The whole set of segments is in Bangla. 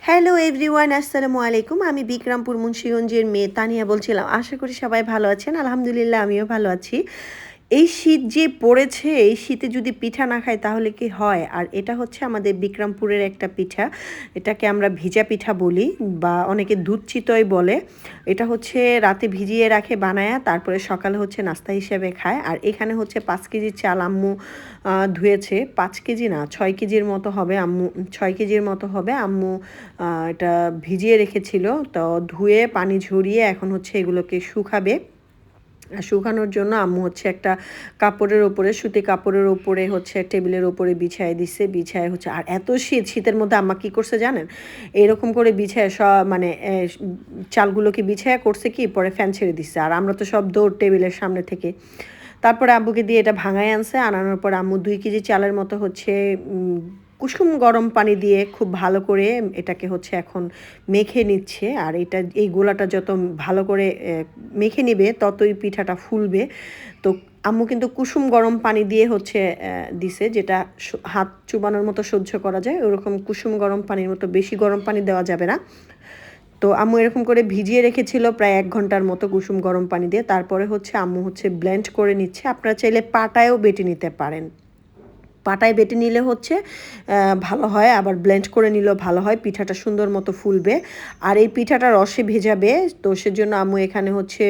হ্যালো এভরিওয়ান, আসসালামু আলাইকুম। আমি বিক্রমপুর মুন্সিগঞ্জের মেয়ে তানিয়া বলছিলাম। আশা করি সবাই ভালো আছেন। আলহামদুলিল্লাহ আমিও ভালো আছি। এই শীত যে পড়েছে, এই শীতে যদি পিঠা না খাই তাহলে কি হয়? আর এটা হচ্ছে আমাদের বিক্রমপুরের একটা পিঠা। এটাকে আমরা ভিজা পিঠা বলি বা অনেকে দুধ চিতই বলে। এটা হচ্ছে রাতে ভিজিয়ে রাখে বানায়া, তারপরে সকালে হচ্ছে নাস্তা হিসেবে খায়। আর এখানে হচ্ছে 5 কেজি চাল আম্মু ধুয়েছে। 5 কেজি না, 6 কেজির মতো হবে আম্মু, 6 কেজির মতো হবে আম্মু এটা ভিজিয়ে রেখেছিল। তো ধুয়ে পানি ঝরিয়ে এখন হচ্ছে এগুলোকে শুকাবে। শুকানোর জন্য আম্মু হচ্ছে একটা কাপড়ের ওপরে, সুতি কাপড়ের ওপরে হচ্ছে টেবিলের ওপরে বিছায় দিছে। বিছায় হচ্ছে, আর এত শীত, শীতের মধ্যে আম্মা কী করছে জানেন? এরকম করে বিছায় সব মানে চালগুলোকে বিছায়া করছে কি, পরে ফ্যান ছেড়ে দিচ্ছে। আর আমরা তো সব দৌড় টেবিলের সামনে থেকে। তারপরে আব্বুকে দিয়ে এটা ভাঙায় আনছে। আনানোর পর আম্মু 2 কেজি চালের মতো হচ্ছে কুসুম গরম পানি দিয়ে খুব ভালো করে এটাকে হচ্ছে এখন মেখে নিচ্ছে। আর এটা, এই গোলাটা যত ভালো করে মেখে নিবে ততই পিঠাটা ফুলবে। তো আম্মু কিন্তু কুসুম গরম পানি দিয়ে হচ্ছে দিছে, যেটা হাত চুবানোর মতো সহ্য করা যায় ওরকম কুসুম গরম পানির মতো, বেশি গরম পানি দেওয়া যাবে না। তো আম্মু এরকম করে ভিজিয়ে রেখেছিল প্রায় 1 ঘন্টার মতো কুসুম গরম পানি দিয়ে। তারপরে হচ্ছে আম্মু হচ্ছে ব্লেন্ড করে নিচ্ছে। আপনারা চাইলে পাটায়ও বেটে নিতে পারেন। পাটায় বেটে নিলে হচ্ছে ভালো হয়, আবার ব্লেন্ড করে নিলেও ভালো হয়, পিঠাটা সুন্দর মতো ফুলবে। আর এই পিঠাটা রসে ভেজাবে, তো সেজন্য আম্মু এখানে হচ্ছে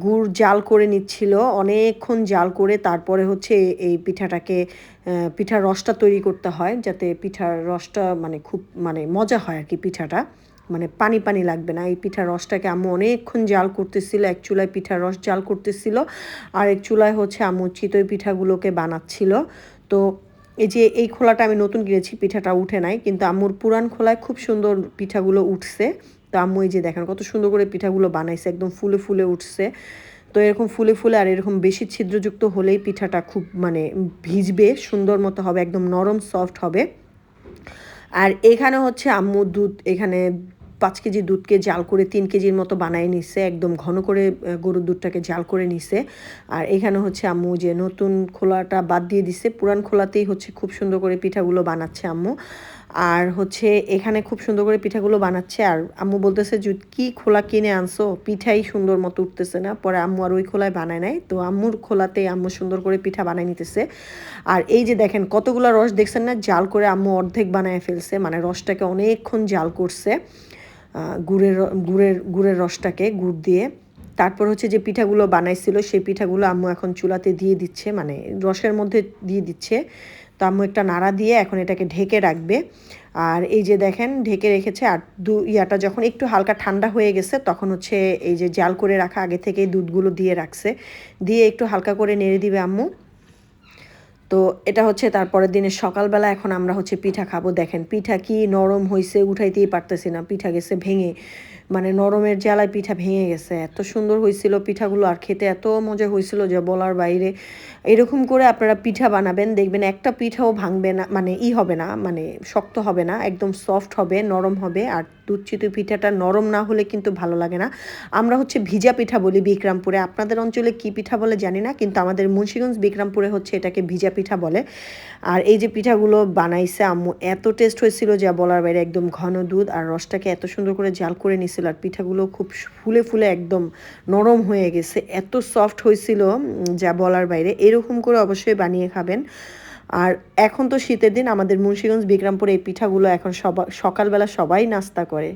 গুড় জাল করে নিচ্ছিল অনেকক্ষণ জাল করে। তারপরে হচ্ছে এই পিঠাটাকে, পিঠার রসটা তৈরি করতে হয় যাতে পিঠার রসটা মানে খুব মানে মজা হয় আর কি। পিঠাটা মানে পানি পানি লাগবে না। এই পিঠার রসটাকে আম্মু অনেকক্ষণ জাল করতেছিল। এক চুলায় পিঠার রস জাল করতেছিল, আর এক চুলায় হচ্ছে আম্মু চিতই পিঠাগুলোকে বানাচ্ছিল। তো এই যে এই খোলাটা আমি নতুন কিনেছি, পিঠাটা উঠে নাই, কিন্তু আম্মুর পুরান খোলায় খুব সুন্দর পিঠাগুলো উঠছে। তো আম্মু এই যে দেখেন কত সুন্দর করে পিঠাগুলো বানাইছে, একদম ফুলে ফুলে উঠছে। তো এরকম ফুলে ফুলে আর এরকম বেশি ছিদ্রযুক্ত হলেই পিঠাটা খুব মানে ভিজবে, সুন্দর মতো হবে, একদম নরম সফট হবে। আর এখানে হচ্ছে আম্মু দুধ, এখানে 5 কেজি দুধকে জাল করে 3 কেজির মতো বানায় নিছে, একদম ঘন করে গরুর দুধটাকে জাল করে নিছে। আর এখানে হচ্ছে আম্মু যে নতুন খোলাটা বাদ দিয়ে দিছে, পুরান খোলাতেই হচ্ছে খুব সুন্দর করে পিঠাগুলো বানাচ্ছে আম্মু। আর হচ্ছে এখানে খুব সুন্দর করে পিঠাগুলো বানাচ্ছে। আর আম্মু বলতেছে যে কি খোলা কিনে আনছো, পিঠাই সুন্দর মতো উঠতেছে না। পরে আম্মু আর ওই খোলায় বানায় নাই, তো আম্মুর খোলাতেই আম্মু সুন্দর করে পিঠা বানায় নিতেছে। আর এই যে দেখেন কতগুলো রস দেখছেন না, জাল করে আম্মু অর্ধেক বানায় ফেলছে, মানে রসটাকে অনেকক্ষণ জাল করছে গুড়ের গুড়ের রসটাকে, গুড় দিয়ে। তারপর হচ্ছে যে পিঠাগুলো বানাইছিল সেই পিঠাগুলো আম্মু এখন চুলাতে দিয়ে দিচ্ছে, মানে রসের মধ্যে দিয়ে দিচ্ছে। তো আম্মু একটা নাড়া দিয়ে এখন এটাকে ঢেকে রাখবে। আর এই যে দেখেন ঢেকে রেখেছে। আর ইয়াটা যখন একটু হালকা ঠান্ডা হয়ে গেছে তখন হচ্ছে এই যে জাল করে রাখা আগে থেকেই দুধগুলো দিয়ে রাখছে, দিয়ে একটু হালকা করে নেড়ে দিবে আম্মু। তো এটা হচ্ছে তারপরের দিনের সকালবেলা। এখন আমরা হচ্ছে পিঠা খাবো। দেখেন পিঠা কি নরম হয়েছে, উঠাইতেই পারতেছি না, পিঠা গেছে ভেঙে, মানে নরমের জ্বালায় পিঠা ভেঙে গেছে। এত সুন্দর হয়েছিল পিঠাগুলো, আর খেতে এত মজা হয়েছিল যে বলার বাইরে। এরকম করে আপনারা পিঠা বানাবেন, দেখবেন একটা পিঠাও ভাঙবে না, মানে হবে না, মানে শক্ত হবে না, একদম সফট হবে, নরম হবে। আর দুধ চিতই পিঠাটা নরম না হলে কিন্তু ভালো লাগে না। আমরা হচ্ছে ভিজা পিঠা বলি বিক্রমপুরে, আপনাদের অঞ্চলে কী পিঠা বলে জানি না, কিন্তু আমাদের মুন্সিগঞ্জ বিক্রমপুরে হচ্ছে এটাকে ভিজা পিঠা বলে। আর এই যে পিঠাগুলো বানাইছে আম্মু, এত টেস্ট হয়েছিল যা বলার বাইরে, একদম ঘন দুধ আর রসটাকে এত সুন্দর করে জাল করে নিছিল। আর পিঠাগুলো খুব ফুলে ফুলে একদম নরম হয়ে গেছে, এত সফট হয়েছিল যা বলার বাইরে। এরকম করে অবশ্যই বানিয়ে খাবেন। আর এখন তো শীতের দিন, আমাদের মুন্সিগঞ্জ বিক্রমপুরে এই পিঠাগুলো এখন সকালবেলা সবাই নাস্তা করে।